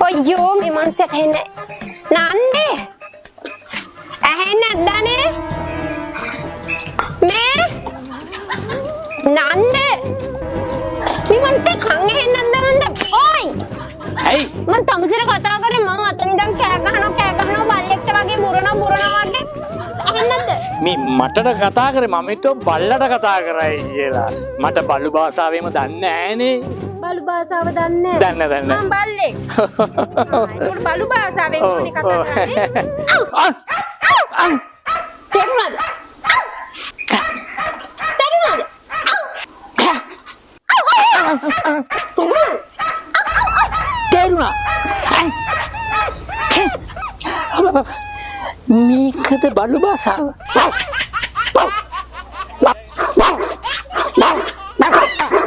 අයියෝ මේ මනුස්සයාට හෙන්නේ නන්දේ ඇහෙන්නේ නැද්දානේ මේ නන්දේ මේ මනුස්සයා කන් ඇහෙන්නේ නැද්ද නන්ද ඔයි ඇයි මං තමුසෙර කතා කරේ මම අතන ඉඳන් කෑ ගහනවා බල්ලෙක්ට වගේ බුරනවා වගේ ඇහෙන්නේ නැද්ද මේ මටට කතා කරේ මම හිතුව බල්ලට කතා කරයි කියලා මට බලු භාෂාවෙම දන්නේ නැහනේ බලු භාෂාව දන්නේ දන්නේ මම බල්ලෙක් ඒක බලු භාෂාවෙන් කොහොමද කතා කරන්නේ තේරුණාද තේරුණා මේකද බලු භාෂාව